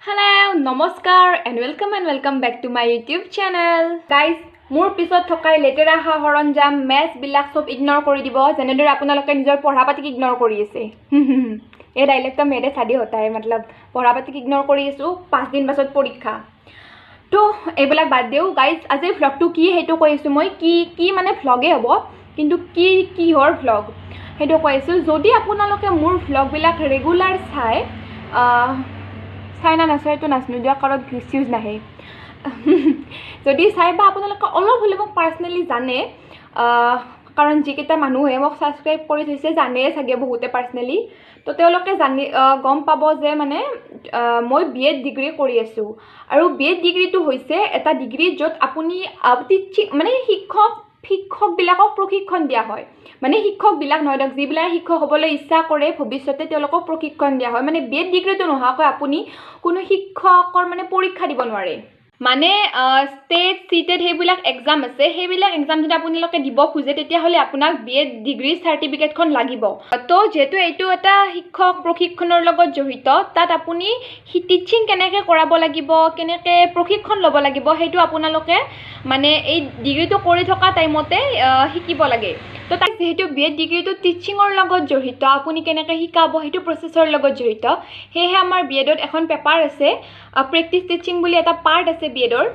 Hello, namaskar and welcome back to my YouTube channel. Guys, মোৰ পিছত থকাই লেটেৰা হৰঞ্জাম মেছ বিলাক সব ইগনোৰ কৰি দিব যেনেদৰে আপোনালোকে নিজৰ পঢ়াপাতিক ইগনোৰ কৰি আছে এই ডাইলেক্টটা মেৰে সাদি होता है मतलब পঢ়াপাতিক ইগনোৰ কৰি আছো 5 দিন পাছত পৰীক্ষা তো এইবিলাক বাদ দিও গাইজ আজি ভ্লগটো কি হেতু কৈছো মই কি মানে ভ্লগে হ'ব কিন্তু কি হৰ ভ্লগ হেতু কৈছো যদি আপোনালোকে মোৰ ভ্লগ বিলাক ৰেগুলাৰ চাইনা নাচাইতো নাছনো দিয়া কাৰণ ভিউজ নাহে যদি চাইবা আপোনালোকে অলপ হলে মোক পাৰ্সোনালি জানে কাৰণ যিকেইটা মানুহে মোক সাবস্ক্ৰাইব কৰি থৈছে জানে চাগে বহুতে পাৰ্সোনালি তো তেওঁলোকে জানি গম পাব যে মানে মই B.Ed ডিগ্ৰী কৰি আছো আৰু B.Ed ডিগ্ৰীটো হৈছে এটা ডিগ্ৰী যত আপুনি টিচিং মানে শিক্ষক বিলাকক প্ৰশিক্ষণ দিয়া হয় মানে শিক্ষক বিলাক নহয় দক যিবিলাক শিক্ষক হ'বলৈ ইচ্ছা কৰে ভৱিষ্যতে তেওঁলোকক প্ৰশিক্ষণ দিয়া হয় মানে B.Ed ডিগ্ৰীটো নোহোৱাকৈ আপুনি কোনো শিক্ষকৰ মানে পৰীক্ষা দিব নোৱাৰে মানে স্টেট সিটেড হেবিলাক এক্সাম আছে হেবিলাক এক্সাম যদি আপোনালোকে দিব খুজে তেতিয়া হলে আপোনাক B.Ed ডিগ্ৰী সাৰ্টিফিকেটখন লাগিব তো যেটো এইটো এটা শিক্ষক প্ৰশিক্ষণৰ লগত জড়িত তাত আপুনি টিচিং কেনেকৈ কৰাব লাগিব কেনেকৈ প্ৰশিক্ষণ ল'ব লাগিব হেতু আপোনালোকে মানে এই ডিগ্ৰীটো কৰি থকা টাইমতে শিকিব লাগে তো তাক যেহেতু B.Ed ডিগ্ৰীটো টিচিংৰ লগত জড়িত আপুনি কেনেকৈ শিকাব হেতু প্ৰসেছৰ লগত জড়িত হেহে আমাৰ B.Edত এখন পেপাৰ আছে প্ৰেক্টিস টিচিং বুলি এটা পাৰ্ট আছে B.Edৰ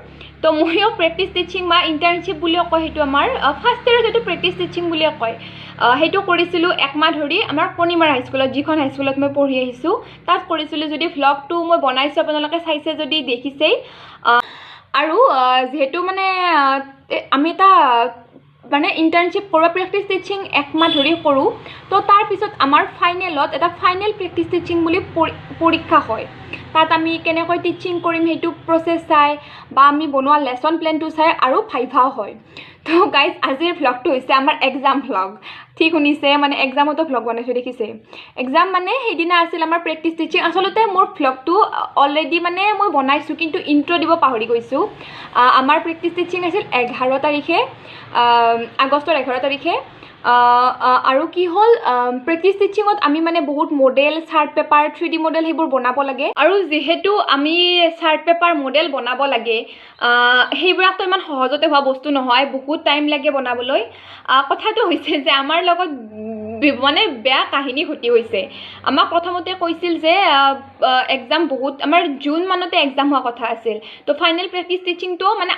তো মইও প্ৰেক্টিস টিচিং বা ইন্টাৰ্নশিপ বুলি কয় হেতু আমাৰ ফাৰ্স্ট ইয়াৰত যেটো প্ৰেক্টিস টিচিং বুলি কয় হেতু কৰিছিলো এক মাহ ধৰি আমাৰ কনিমাৰ হাইস্কুলত যিখন হাইস্কুলত মই পঢ়ি আহিছো তাত কৰিছিলো যদি ভ্লগটো মই বনাইছো আপোনালোকে চাইছে যদি দেখিছে আৰু যেহেতু মানে আমি এটা মানে ইন্টাৰ্নশিপ কৰা প্ৰেক্টিস টিচিং এক মাহ ধৰি কৰো তো তাৰ পিছত আমাৰ ফাইনেলত এটা ফাইনেল প্ৰেক্টিস টিচিং বুলি পৰীক্ষা হয় তাত আমি কেনেকৈ টিচিং কৰিম হেতু প্ৰসেছ চাই বা আমি বনোৱা লেসন প্ল্যানটো চাই আৰু ভাইভাও হয় তো গাইজ আজিৰ ভ্লগটো হৈছে আমাৰ এক্সাম ভ্লগ ঠিক শুনিছে মানে এক্সামতো ভ্লগ বনাইছো দেখিছে এক্সাম মানে সেইদিনা আছিল আমাৰ প্ৰেক্টিস টিচিং আসলতে মোৰ ভ্লগটো অলৰেডি মানে মই বনাইছো কিন্তু ইন্ট্ৰো দিব পাহৰি গৈছো আমাৰ প্ৰেক্টিস টিচিং আছিল 11 তাৰিখে আগষ্টৰ 11 তাৰিখে আৰু কি হল প্ৰেক্টিস টিচিংত আমি মানে বহুত model chart paper 3D model হেবোৰ বনাব লাগে আৰু যেহেতু আমি চাৰ্ট পেপাৰ মডেল বনাব লাগে হেইবিলাক তো ইমান সহজতে হোৱা বস্তু নহয় বহুত টাইম লাগে বনাবলৈ কথাটো হৈছে যে আমাৰ লগত মানে বেয়া কাহিনী ঘটি হৈছে আমাক প্ৰথমতে কৈছিল যে এক্সাম বহুত আমাৰ জুন মানতে এক্সাম হোৱা কথা আছিল তো ফাইনেল প্ৰেক্টিস টিচিংটো মানে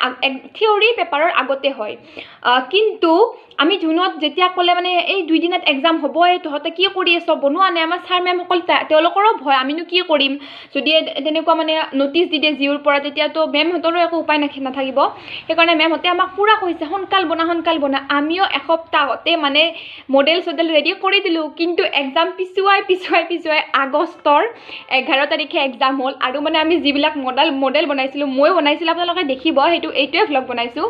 থিওৰি পেপাৰৰ আগতে হয় কিন্তু আমি জুনত যেতিয়া কলে মানে এই দুই দিনত এক্সাম হ'ব তহতে কি কৰি আছ বনোৱা নাই আমাৰ স্যাৰ মেম সকল তেওঁলোকৰো ভয় আমিনো কি কৰিম যদি তেনেকুৱা মানে নোটিস দি দে জিউৰ পৰা তেতিয়া তো মেম হতৰো একো উপায় নাথাকিব সেইকাৰণে মেম হতে আমাক পুৰা কৈছে সোনকাল বনা আমিও এসপ্তাহতে মানে মডেল সডেল ৰেডি কৰি দিলো কিন্তু এক্সাম পিছুৱাই আগষ্টৰ 11 তাৰিখে এক্সাম হল আৰু মানে আমি যিবিলাক মডেল বনাইছিলো মই বনাইছিলো আপোনালোকে দেখিব হেতু এইটোৱে ভ্লগ বনাইছো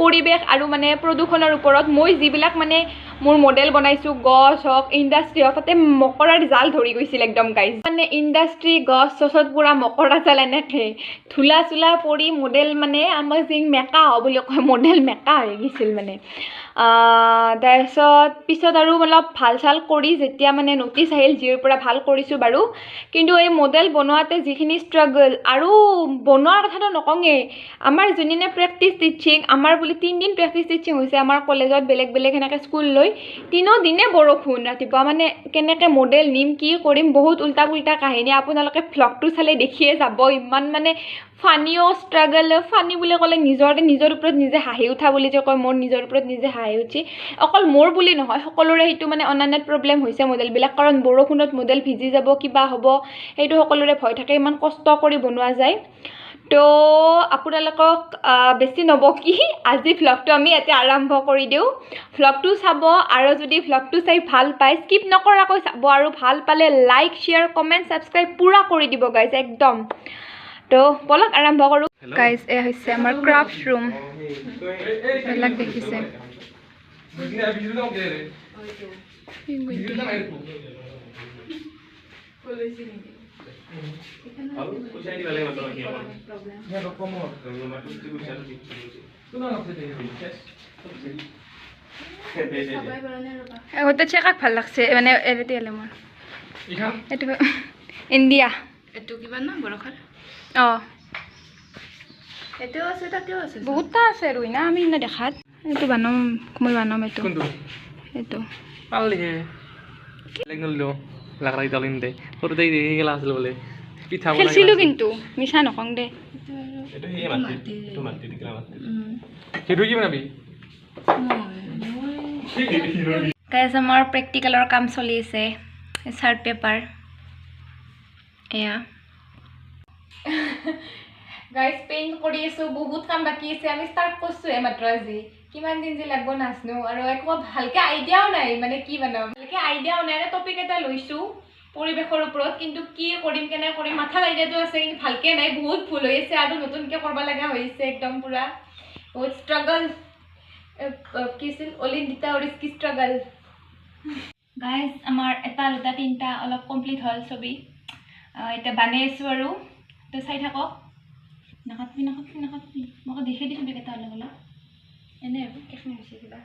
পৰিবেশ আৰু মানে প্ৰদূষণৰ ওপৰত মই যিবিলাক মানে মোৰ মডেল বনাইছো গছ হক ইন্ডাষ্ট্ৰি হক তাতে মকৰাৰ জাল ধৰি গৈছিল একদম গাইজ মানে ইন্ডাষ্ট্ৰি গছ চছত পুৰা মকৰা জাল এনেকে ধুলা চুলা পৰি মডেল মানে আমাৰ যি মেকা বুলি কয় মডেল মেকা হৈ গৈছিল মানে তাৰপিছত পিছত আৰু অলপ ভাল চাল কৰি যেতিয়া মানে নোটিস আহিল জিৰ পৰা ভাল কৰিছো বাৰু কিন্তু এই মডেল বনোৱাতে যিখিনি ষ্ট্ৰাগল আৰু বনোৱাৰ কথাটো নকঙে আমাৰ জুনিনে প্ৰেক্টিস টিচিং আমাৰ বুলি 3 দিন প্ৰেক্টিস টিচিং হৈছে আমাৰ কলেজত বেলেগ এনেকৈ স্কুল লৈ 3 দিনে বৰষুণ ৰাতিপুৱা মানে কেনেকৈ মডেল নিম কি কৰিম বহুত উল্টা পুল্টা কাহিনী আপোনালোকে ভ্লগটো চালে দেখিয়ে যাব ইমান মানে ফানিও ষ্ট্ৰাগল ফানি বুলি ক'লে নিজৰ ওপৰত নিজে হাঁহি উঠা বুলি যে কয় মোৰ নিজৰ ওপৰত নিজে হাঁহি উঠি অকল মোৰ বুলি নহয় সকলোৰে হেতু মানে অনলাইনত প্ৰবলেম হৈছে মডেল বিলাক কাৰণ বৰষুণত মডেল ভিজি যাব কিবা হ'ব হেতু সকলোৰে ভয় থাকে ইমান কষ্ট কৰি বনোৱা যায় তো আপোনালোকক বেছি নবকি আজি ভ্লগটো আমি এতিয়া আৰম্ভ কৰি দিও ভ্লগটো চাব আৰু যদি ভ্লগটো চাই ভাল পায় স্কিপ নকৰাকৈ চাব আৰু ভাল পালে লাইক শেয়াৰ কমেন্ট সাবস্ক্ৰাইব পুৰা কৰি দিব গাইজ একদম তো বলক আৰম্ভ কৰো গাইজ এ হৈছে আমাৰ ক্ৰাফট ৰুম এলাক দেখিছে হতে চেকাক ভাল লাগছে মানে এৰেতি এলে মোৰ এটো ইন্ডিয়া এটো কিবা না বৰখাৰ অঁ এটাও আছে তাতেও আছে বহুতটা আছে ৰৈ না আমি না দেখাত এইটো বানাম মই বানাম এইটো কোনটো এইটো পাৰলিহে বেলেগ নললো লাকড়া ইটা লিন্দে সৰুতে গেলা আছিল বোলে পিঠা বনাই খেলছিলোঁ কিন্তু মিছা নকওঁ দে এইটো সেই মাটি এইটো মাটি দিকলা মাটি সেইটো কি বনাবি গাইজ আমাৰ প্ৰেক্টিকেলৰ কাম চলি আছে চাৰ্ট পেপাৰ এয়া গাইজ পেইণ্ট কৰি আছোঁ বহুত কাম বাকী আছে আমি ষ্টাৰ্ট কৰিছোঁ মাত্ৰ আজি কিমান দিন যে লাগব নাজানো আৰু একো ভালকৈ আইডিয়াও নাই মানে কি বনাম ভালকৈ আইডিয়াও নাই টপিক এটা লৈছোঁ পৰিৱেশৰ ওপৰত কিন্তু কি কৰিম কেনে কৰিম মাথাত আইডিয়াটো আছে কিন্তু ভালকৈ নাই বহুত ভুল হৈ আছে আৰু নতুনকৈ কৰিব লগা হৈছে একদম পূৰা বহুত ষ্ট্ৰাগল কি আছিল অলিণ্ডিতা ৰিস্কি ষ্ট্ৰাগল গাইজ আমাৰ এটা দুটা তিনিটা অলপ কমপ্লিট হ'ল ছবি এতিয়া বানাই আছোঁ আৰু তো চাই থাকক নাকাটবি মই দেখি দিছোঁ বেগেটা অলপ অলপ এনে আৰু কেইখন হৈছে কিবা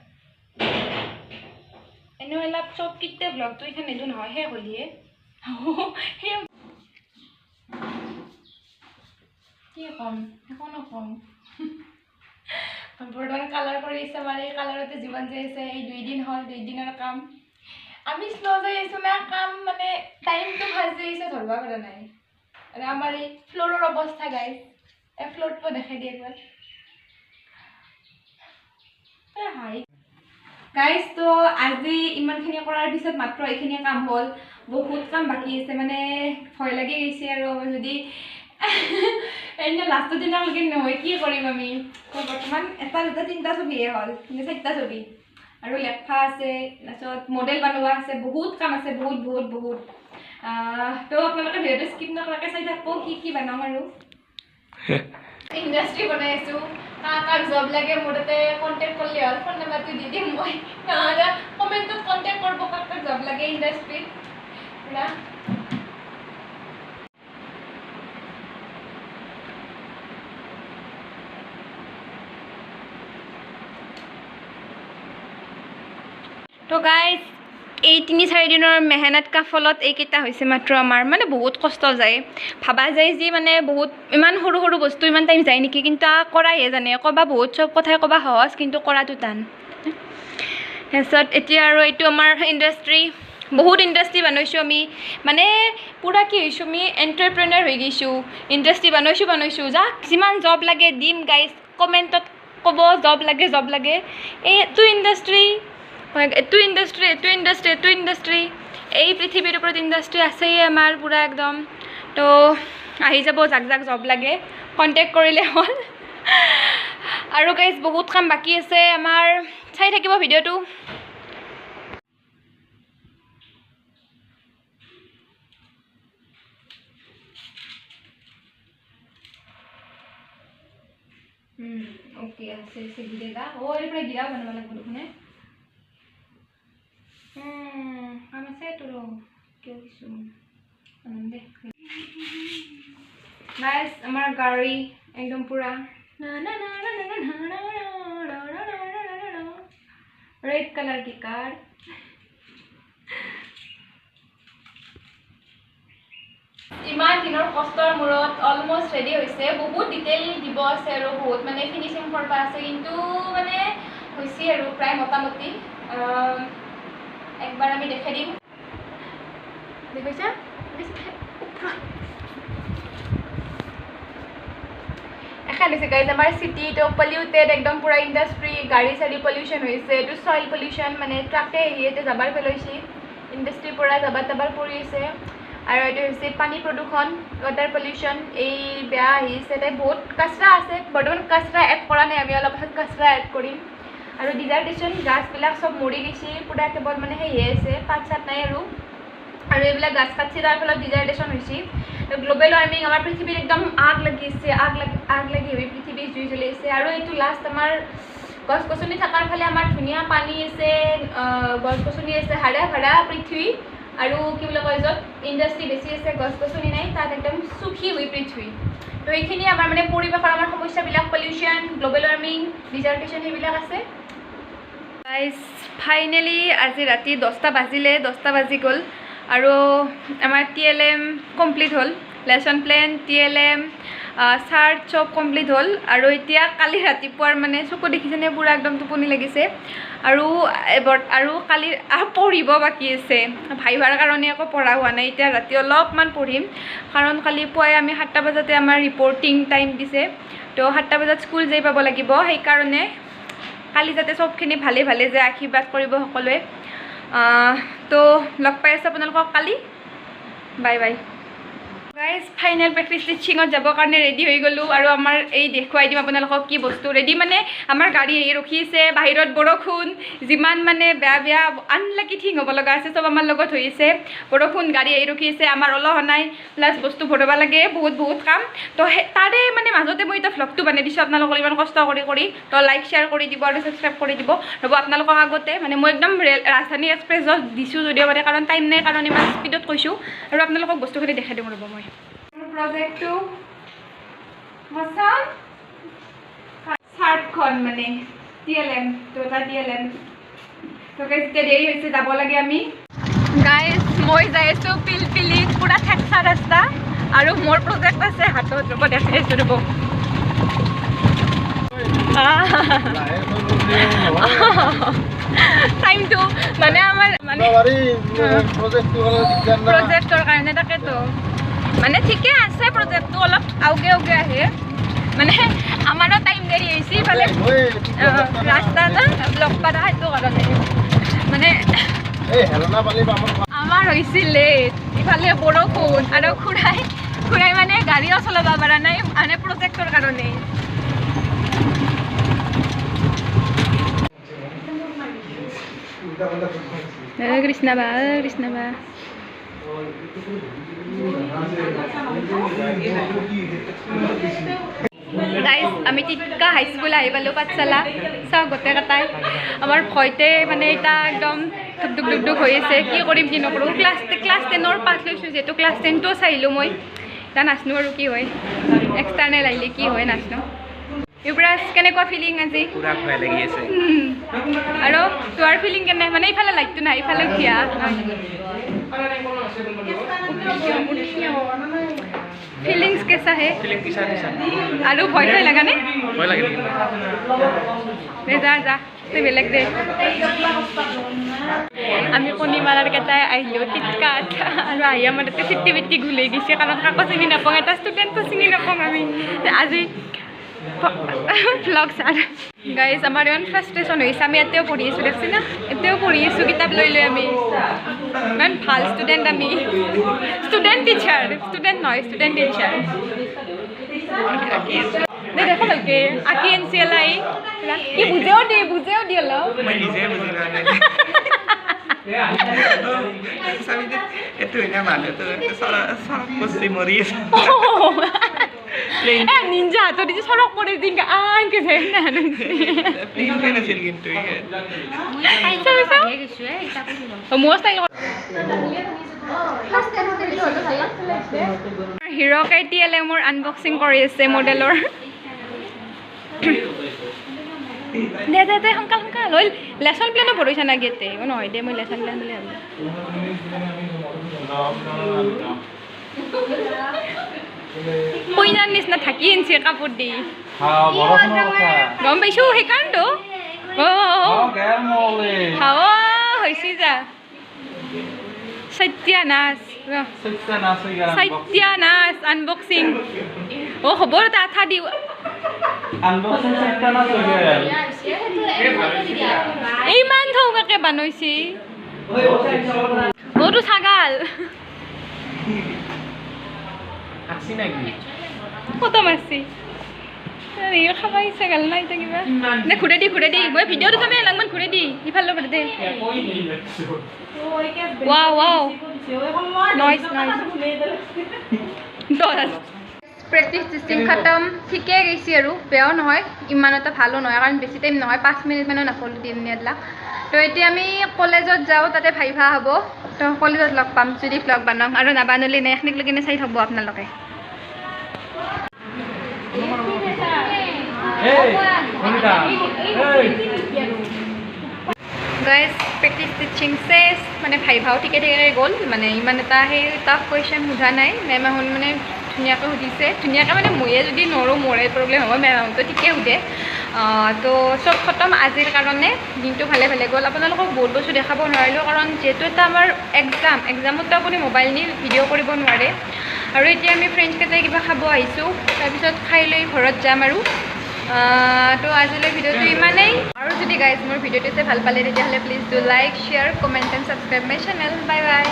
এনেও অলপ চব কেতিয়া ব্লগটো এইখন নিদো নহয় শেষ হ'লিয়ে কি ক'ম একো নকওঁ বৰ্তমান কালাৰ কৰি আছে আমাৰ এই কালাৰতে জীৱন যাই আছে এই 2 দিন হ'ল 2 দিনৰ কাম আমি শ্ল' যাই আছোঁ না কাম মানে টাইমটো ভাল যাই আছে ধৰিব পৰা নাই আৰু আমাৰ এই ফ্ল'ৰৰ অৱস্থা গাইজ এই ফ্ল'ৰটো দেখাই দিয়ে একবাৰ হাই গাইজ তো আজি ইমানখিনি কৰাৰ পিছত মাত্ৰ এইখিনি কাম হ'ল বহুত কাম বাকী আছে মানে ভয় লাগি গৈছে আৰু যদি এনে লাষ্টৰ দিনলৈকে নহয় কি কৰিম আমি বৰ্তমান এটা দুটা তিনিটা ছবিহে হ'ল কিন্তু 4টা ছবি আৰু লেখা আছে তাৰপিছত মডেল বনোৱা আছে বহুত কাম আছে বহুত তো আপোনালোকে ভিডিঅ'টো স্কিপ নকৰাকৈ চাই থাকব কি বনাম আৰু ইণ্ডাষ্ট্ৰি বনাই আছোঁ কাক জব লাগে মোৰ তাতে কণ্টেক্ট কৰিলে হ'ল ফোন নাম্বাৰটো দি দিম মই কমেণ্টত কণ্টেক্ট কৰিব কাক জব লাগে ইণ্ডাষ্ট্ৰিত না তো গাইজ এই 3-4 দিনৰ মেহনত কা ফলত এইকেইটা হৈছে মাত্ৰ আমাৰ মানে বহুত কষ্ট যায় ভাবা যায় যে মানে বহুত ইমান সৰু সৰু বস্তু ইমান টাইম যায় নেকি কিন্তু কৰাইহে জানে ক'বা বহুত চব কথাই ক'বা সহজ কিন্তু কৰাটো টান তাৰপিছত এতিয়া আৰু এইটো আমাৰ ইণ্ডাষ্ট্ৰি বহুত ইণ্ডাষ্ট্ৰি বনাইছোঁ আমি মানে পূৰা কি হৈছোঁ আমি এণ্টাৰপ্ৰেনাৰ হৈ গৈছোঁ ইণ্ডাষ্ট্ৰি বনাইছোঁ যাক যিমান জব লাগে দিম গাইজ কমেণ্টত ক'ব জব লাগে এইটো ইণ্ডাষ্ট্ৰি এই পৃথিৱীৰ ওপৰত ইণ্ডাষ্ট্ৰি আছেই আমাৰ পূৰা একদম তো আহি যাব যাক জব লাগে কণ্টেক্ট কৰিলে হ'ল আৰু গাইজ বহুত কাম বাকী আছে আমাৰ চাই থাকিব ভিডিঅ'টো ओके ऐसे गिरेगा और ये पूरा गिरा बनने वाला गुरु ने हम ऐसे तो क्यों किसु आनंदे गाइस हमारा गाड़ी एकदम पूरा रेड कलर की कार ইমান দিনৰ কষ্টৰ মূৰত অলমোষ্ট ৰেডি হৈছে বহুত ডিটেইল দিব আছে আৰু বহুত মানে ফিনিচিং কৰিব আছে কিন্তু মানে হৈছে আৰু প্ৰায় মোটামুটি একবাৰ আমি দেখাই দিম দেখিছা এখন দিছে গাইজ আমাৰ চিটি তো পলিউটেড একদম পুৰা ইণ্ডাষ্ট্ৰি গাড়ী চাড়ী পলিউশ্যন হৈছে এইটো চইল পলিউশ্যন মানে ট্ৰাকে আহিতে যাবাৰ পেলাইছে ইণ্ডাষ্ট্ৰিৰ পৰা যাবাৰ পৰি আছে আৰু এইটো হৈছে পানী প্ৰদূষণ ৱাটাৰ পলিউশ্যন এই বেয়া আহিছে তাই বহুত কাচৰা আছে বৰ্তমান কাচৰা এড কৰা নাই আমি অলপ কাচৰা এড কৰিম আৰু ডিজাৰ্টেশ্যন গাছবিলাক চব মৰি গৈছে পুৰা কেৱল মানে সেয়ে আছে পাত চাত নাই আৰু এইবিলাক গাছ কাটছে তাৰ ফলত ডিজাৰ্টেশ্যন হৈছে গ্ল'বেল ৱাৰ্মিং আমাৰ পৃথিৱীত একদম আগ লাগিছে আগ লাগি হৈ পৃথিৱী জুই জ্বলি আছে আৰু এইটো লাষ্ট আমাৰ গছ গছনি থকাৰ ফালে আমাৰ ধুনীয়া পানী আছে গছ গছনি আছে হাৰা ভৰা পৃথিৱী আৰু কি বুলি কয় য'ত ইণ্ডাষ্ট্ৰি বেছি আছে গছ গছনি নাই তাত একদম সুখী হৈ পৃথিৱী তো এইখিনি আমাৰ মানে পৰিৱেশৰ আমাৰ সমস্যাবিলাক পলিউশ্যন গ্ল'বেল ৱাৰ্মিং ডিজাৰ্টেশ্যন সেইবিলাক আছে গাইজ ফাইনেলি আজি ৰাতি 10টা বাজিলে 10টা বাজি গ'ল আৰু আমাৰ TLM কমপ্লিট হ'ল লেচন প্লেন TLM চাৰ্ট চব কমপ্লিট হ'ল আৰু এতিয়া কালি ৰাতিপুৱাৰ মানে চকু দেখিছেনে পুৰা একদম টোপনি লাগিছে আৰু কালি পঢ়িব বাকী আছে ভাইভাৰ কাৰণে আকৌ পঢ়া হোৱা নাই এতিয়া ৰাতি অলপমান পঢ়িম কাৰণ কালি পুৱাই আমি 7টা বজাতে আমাৰ ৰিপৰ্টিং টাইম দিছে তো 7টা বজাত স্কুল যাই পাব লাগিব সেইকাৰণে কালি যাতে চবখিনি ভালে ভালে যায় আশীৰ্বাদ কৰিব সকলোৱে তো লগ পাই আছোঁ আপোনালোকক কালি bye bye guys final practice টিচিঙত যাবৰ কাৰণে ৰেডি হৈ গ'লোঁ আৰু আমাৰ এই দেখুৱাই দিম আপোনালোকক কি বস্তু ৰেডি মানে আমাৰ গাড়ী আহি ৰখিছে বাহিৰত বৰষুণ যিমান মানে বেয়া আনলাকি থিং হ'ব লগা আছে চব আমাৰ লগত হৈ আছে বৰষুণ গাড়ী আহি ৰখিছে আমাৰ অলহ নাই প্লাছ বস্তু ভৰাব লাগে বহুত কাম তো তাৰে মানে মাজতে মই এতিয়া ভ্লগটো বনাই দিছোঁ আপোনালোকক ইমান কষ্ট কৰি তো লাইক শ্বেয়াৰ কৰি দিব আৰু ছাবস্ক্ৰাইব কৰি দিব ৰ'ব আপোনালোকক আগতে মানে মই একদম ৰাজধানী এক্সপ্ৰেছত দিছোঁ যদিও মানে কাৰণ টাইম নাই কাৰণ ইমান স্পীডত কৈছোঁ আৰু আপোনালোকক বস্তুখিনি দেখাই দিম ৰ'ব মই প্ৰজেক্টটো মছান চাৰ্টখন মানে TLM তো এটা TLM তো গাইজ এতিয়া দেৰি হৈছে যাব লাগে আমি গাইজ মই যাই আছোঁ পিলপিলি পুৰা ঠেকচা ৰাস্তা আৰু মোৰ প্ৰজেক্ট আছে হাতত ৰ'ব দেখাই আছোঁ ৰ'ব টাইমটো মানে আমাৰ মানে প্ৰজেক্টৰ কাৰণে তাকেতো মানে ঠিকে আছে প্ৰজেক্টটো অলপ আউগে আহে মানে আমাৰো টাইম দেৰি হৈছে ইফালে ৰাস্তা না ব্লক পাৰা সেইটো কাৰণে মানে আমাৰ হৈছিল লেট ইফালে বৰষুণ আৰু খুৰাই মানে গাড়ীও চলাব পৰা নাই মানে প্ৰজেক্টৰ কাৰণে কৃষ্ণ বা গাইজ আমি টিটকা হাইস্কুল আহি পালোঁ পাঠশালা চাওঁ গোটেই কেইটাই আমাৰ ভয়তে মানে এতিয়া একদম ধুক হৈ আছে কি কৰিম কি নকৰোঁ ক্লাছ 10ৰ পাঠ লৈছোঁ যিহেতু ক্লাছ 10টো চাইলোঁ মই এতিয়া নাচনো আৰু কি হয় এক্সটাৰ্নেল আহিলে কি হয় নাচনো ইউবৰাজ কেনেকুৱা ফিলিং আজি পুৰা ভয় লাগি আছে আৰু তোমাৰ ফিলিং কেনে মানে ইফালে লাইটটো নাই ইফালে উঠিয়া ফিলিংস কেঁচা হে আৰু ভয় লগা নে ভয় লাগে যা বেলেগ দে আমি কণীমাৰাৰ কেইটাই আহিলোঁ টিটকাত আৰু আহি আমাৰ তাতে ফিটি ফিটি ঘূলাই গৈছে কাৰণ কাকো চিনি নাপাওঁ এটা ষ্টুডেণ্টটো চিনি নাপাওঁ আমি আজি ভ্লগ চাৰ গাইজ আমাৰ ইমান ফ্ৰাষ্ট্ৰেশ্যন হৈছে আমি এতিয়াও পঢ়ি আছোঁ দেখছি না এতিয়াও পঢ়ি আছোঁ কিতাপ লৈ আমি ইমান ভাল ষ্টুডেণ্ট আমি ষ্টুডেণ্ট টিচাৰ দেখা ভালকে আঁকি আনছি এলাই কি বুজেও দি অলপ নিঞ্জা হাতত দিছে সৰক পৰে দিন আনকে যায় না হিৰকে TLMৰ আনবক্সিং কৰি আছে মডেলৰ দে সোনকাল হ'ল লেচন প্লেনো ভৰিছা না গেতে নহয় দে মই লেচন প্লেন বুলি ভাবোঁ কইনাৰ নিচিনা থাকি আনছে কাপোৰ দি গম পাইছোঁ সেইকাৰণেতো হাৱা হৈছে যা সত্যানাশ আনবক্সিং হ'ব তা আঠা দি ইমান থৌকাকে বানাইছে মোৰতো ছাগাল কত মাৰছি খাবা ইচ্ছা গাল না এতিয়া কিবা নে ঘূৰে দি মই ভিডিঅ'টো চামে অলপমান ঘূৰে দি ইফালে ঘূৰে দে ৱাও নইচ প্ৰেক্টিচ টিচিং খতম ঠিকে গৈছে আৰু বেয়াও নহয় ইমান এটা ভালো নহয় কাৰণ বেছি টাইম নহয় 5 মিনিটমানো নাপালোঁ দিম নিয়াদলা তো এতিয়া আমি কলেজত যাওঁ তাতে ভাইভা হ'ব তো কলেজত লগ পাম যদি ভ্লগ বনাওঁ আৰু নাবানলি নাই এখনিক লগিনে চাই থ'ব আপোনালোকে গাইজ প্ৰেক্টিছ টিচিং চেছ মানে ভাইভাও ঠিকে গ'ল মানে ইমান এটা সেই টাফ কুৱেশ্যন সোধা নাই মেম আহোন মানে ধুনীয়াকৈ সুধিছে ধুনীয়াকৈ মানে ময়ে যদি নৰোঁ মোৰে প্ৰব্লেম হ'ব মেম আহোনটো ঠিকে সোধে তো চব খতম আজিৰ কাৰণে দিনটো ভালে ভালে গ'ল আপোনালোকক বহুত বস্তু দেখাব নোৱাৰিলোঁ কাৰণ যিহেতু এটা আমাৰ এক্সামতো আপুনি মোবাইল নি ভিডিঅ' কৰিব নোৱাৰে আৰু এতিয়া আমি ফ্ৰেণ্ডছকেইটাই কিবা খাব আহিছোঁ তাৰপিছত খাই লৈ ঘৰত যাম আৰু তো আজিলৈ ভিডিঅ'টো ইমানেই আৰু যদি গাইজ মোৰ ভিডিঅ'টো চাই ভাল পালে তেতিয়াহ'লে please do like share comment and subscribe my channel bye bye